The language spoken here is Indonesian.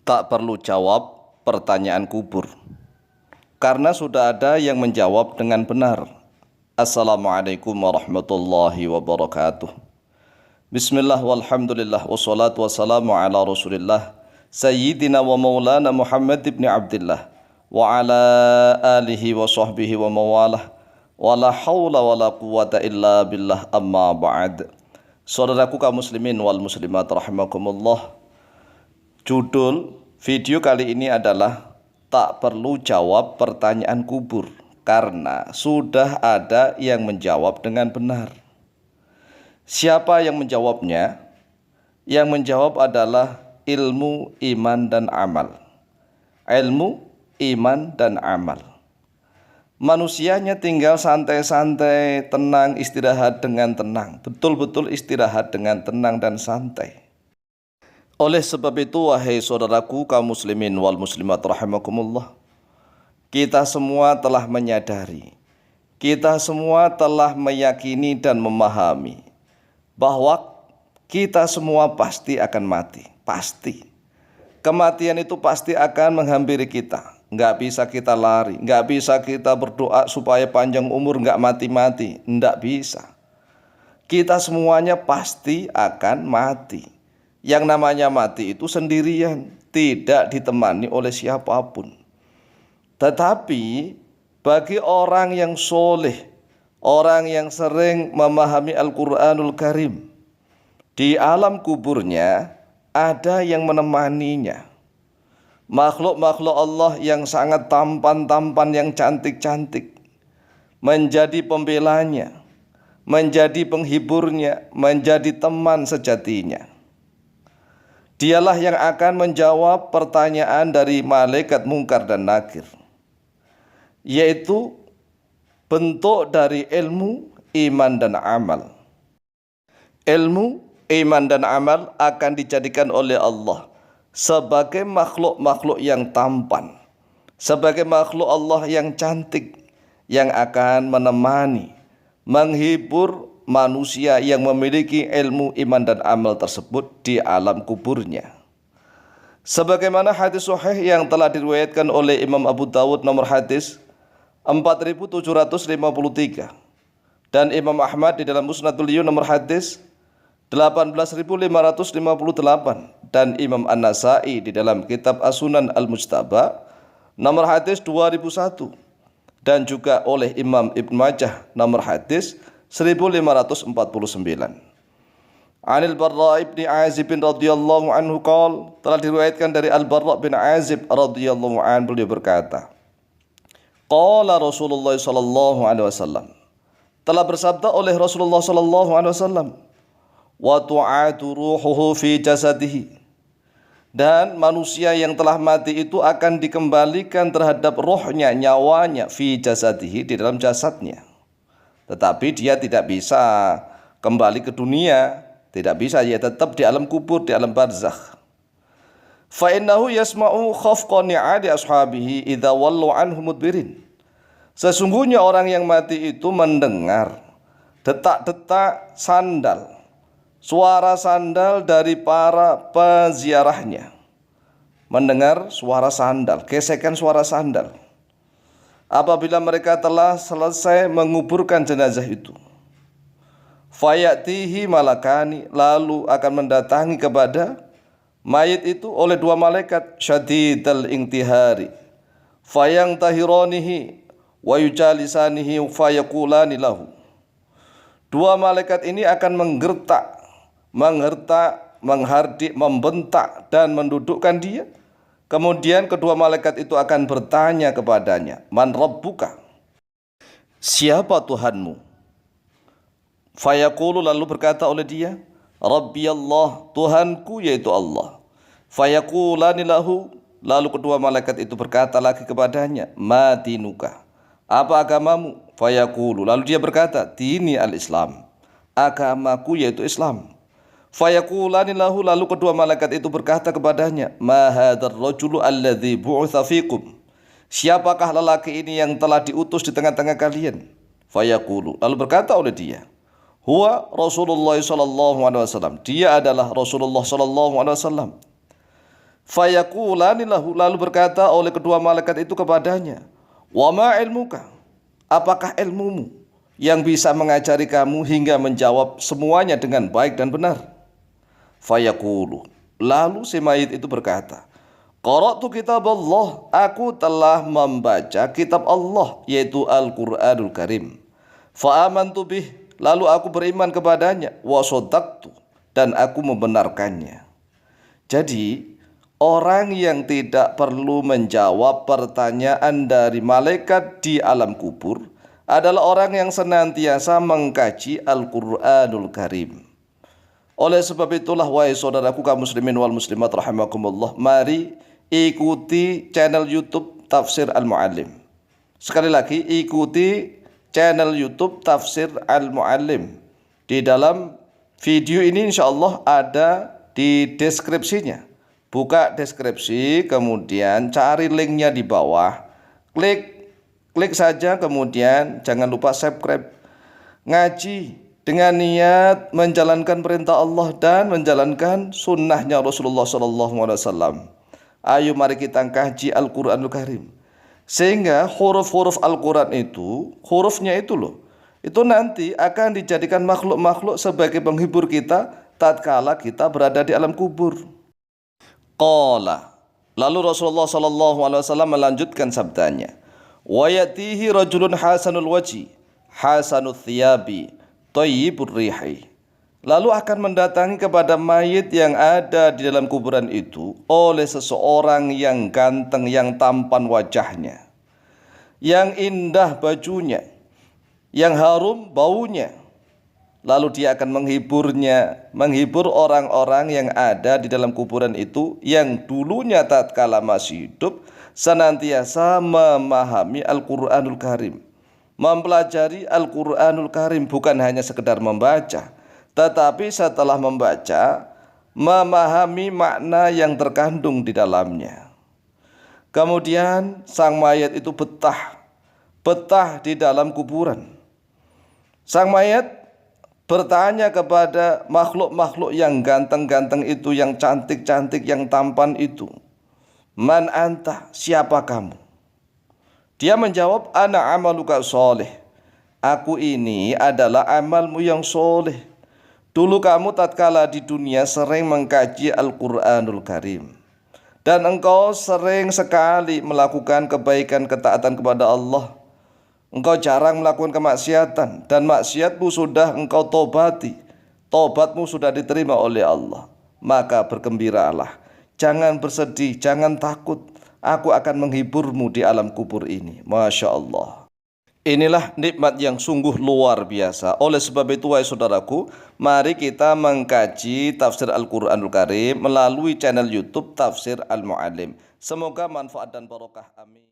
Tak perlu jawab pertanyaan kubur, karena sudah ada yang menjawab dengan benar. Assalamualaikum warahmatullahi wabarakatuh. Bismillah walhamdulillah wassalatu wassalamu ala rasulillah Sayyidina wa maulana Muhammad ibn Abdillah wa ala alihi wa sahbihi wa mawalah wa la hawla wa la quwata illa billah, amma ba'd. Saudaraku kaum muslimin wal muslimat rahimakumullah, judul video kali ini adalah tak perlu jawab pertanyaan kubur, karena sudah ada yang menjawab dengan benar. Siapa yang menjawabnya? Yang menjawab adalah ilmu, iman, dan amal. Ilmu, iman, dan amal. Manusianya tinggal santai-santai, tenang, istirahat dengan tenang. Betul-betul istirahat dengan tenang dan santai. Oleh sebab itu, wahai saudaraku kaum muslimin wal muslimat rahimakumullah, kita semua telah menyadari, kita semua telah meyakini dan memahami bahwa kita semua pasti akan mati. Pasti. Kematian itu pasti akan menghampiri kita. Nggak bisa kita lari, nggak bisa kita berdoa supaya panjang umur, nggak mati-mati. Nggak bisa. Kita semuanya pasti akan mati. Yang namanya mati itu sendirian, tidak ditemani oleh siapapun. Tetapi bagi orang yang soleh, orang yang sering memahami Al-Quranul Karim, di alam kuburnya ada yang menemaninya. Makhluk-makhluk Allah yang sangat tampan-tampan, yang cantik-cantik, menjadi pembelanya, menjadi penghiburnya, menjadi teman sejatinya. Dialah yang akan menjawab pertanyaan dari malaikat mungkar dan nakir, yaitu bentuk dari ilmu, iman, dan amal. Ilmu, iman, dan amal akan dijadikan oleh Allah sebagai makhluk-makhluk yang tampan, sebagai makhluk Allah yang cantik, yang akan menemani, menghibur manusia yang memiliki ilmu, iman, dan amal tersebut di alam kuburnya. Sebagaimana hadis sahih yang telah diriwayatkan oleh Imam Abu Dawud nomor hadis 4753 dan Imam Ahmad di dalam Musnadul Yun nomor hadis 18558 dan Imam An-Nasai di dalam kitab As-Sunan Al-Mujtaba nomor hadis 2001 dan juga oleh Imam Ibn Majah nomor hadis 1549. Anil Barra ibn Azib radhiyallahu anhu qala, telah diriwayatkan dari Al-Barra bin Azib radhiyallahu anhu, beliau berkata, qala Rasulullah sallallahu alaihi wasallam, telah bersabda oleh Rasulullah sallallahu alaihi wasallam, wa tu'adu ruhuhu fi jasadihi, dan manusia yang telah mati itu akan dikembalikan terhadap rohnya, nyawanya, fi jasadihi, di dalam jasadnya. Tetapi dia tidak bisa kembali ke dunia, tidak bisa, dia tetap di alam kubur, di alam barzakh. Fa innahu yasma'u khafqa ni'ali ashabihi idza wallu anhu mudbirin. Sesungguhnya orang yang mati itu mendengar detak-detak sandal, suara sandal dari para peziarahnya. Mendengar suara sandal, gesekan suara sandal apabila mereka telah selesai menguburkan jenazah itu. Fayatihi malakani, lalu akan mendatangi kepada mayit itu oleh dua malaikat syadidal intihari, fayang tahironihi wa yujalisanihi fayaqulani lahu. Dua malaikat ini akan menggertak, menghardik, membentak dan mendudukkan dia. Kemudian kedua malaikat itu akan bertanya kepadanya, man rabbuka, siapa Tuhanmu? Fayaqulu, lalu berkata oleh dia, Rabbi Allah, Tuhanku yaitu Allah. Fayaqulani lahu, lalu kedua malaikat itu berkata lagi kepadanya, ma dinuka, apa agamamu? Fayaqulu, lalu dia berkata, dini al-Islam, agamaku yaitu Islam. Fayaqulani lahu, lalu kedua malaikat itu berkata kepadanya, ma hadzal rajulu alladzi bu'itsa fikum, siapakah lelaki ini yang telah diutus di tengah-tengah kalian? Fayaqulu, lalu berkata oleh dia, huwa Rasulullah sallallahu alaihi wasallam, dia adalah Rasulullah sallallahu alaihi wasallam. Fayaqulani lahu, lalu berkata oleh kedua malaikat itu kepadanya, wa ma ilmuka, apakah ilmumu yang bisa mengajari kamu hingga menjawab semuanya dengan baik dan benar? Fayaqulu, lalu si mayit itu berkata, qara'tu kitab Allah, aku telah membaca kitab Allah, yaitu Al-Qur'anul Karim. Fa amantu bih, lalu aku beriman kepadanya, wa shaddaqtu, dan aku membenarkannya. Jadi orang yang tidak perlu menjawab pertanyaan dari malaikat di alam kubur adalah orang yang senantiasa mengkaji Al-Qur'anul Karim. Oleh sebab itulah, wahai saudaraku kaum muslimin wal muslimat rahimakumullah, mari ikuti channel YouTube Tafsir Al-Muallim. Sekali lagi, ikuti channel YouTube Tafsir Al-Muallim. Di dalam video ini insyaallah ada di deskripsinya. Buka deskripsi, kemudian cari linknya di bawah, klik saja, kemudian jangan lupa subscribe. Ngaji dengan niat menjalankan perintah Allah dan menjalankan sunnahnya Rasulullah SAW. Ayo mari kita kaji Al-Quranul Karim, sehingga huruf-huruf Al-Quran itu, hurufnya itu loh, itu nanti akan dijadikan makhluk-makhluk sebagai penghibur kita tatkala kita berada di alam kubur. Qala, lalu Rasulullah SAW melanjutkan sabdanya, wa yatihi rajulun hasanul wajhi hasanul thiyabi thayyibur rihi. Lalu akan mendatangi kepada mayit yang ada di dalam kuburan itu oleh seseorang yang ganteng, yang tampan wajahnya, yang indah bajunya, yang harum baunya. Lalu dia akan menghibur orang-orang yang ada di dalam kuburan itu, yang dulunya tatkala masih hidup senantiasa memahami Al-Qur'anul Karim, mempelajari Al-Qur'anul Karim, bukan hanya sekedar membaca, tetapi setelah membaca memahami makna yang terkandung di dalamnya. Kemudian sang mayat itu betah di dalam kuburan. Sang mayat bertanya kepada makhluk-makhluk yang ganteng-ganteng itu, yang cantik-cantik, yang tampan itu, man anta, siapa kamu? Dia menjawab, ana amaluka soleh, aku ini adalah amalmu yang soleh. Dulu kamu tatkala di dunia sering mengkaji Al-Qur'anul Karim, dan engkau sering sekali melakukan kebaikan, ketaatan kepada Allah. Engkau jarang melakukan kemaksiatan, dan maksiatmu sudah engkau tobati, tobatmu sudah diterima oleh Allah. Maka bergembiralah, jangan bersedih, jangan takut, aku akan menghiburmu di alam kubur ini. Masya Allah. Inilah nikmat yang sungguh luar biasa. Oleh sebab itu, wahai saudaraku, mari kita mengkaji tafsir Al-Qur'anul Karim melalui channel YouTube Tafsir Al-Muallim. Semoga manfaat dan barokah. Amin.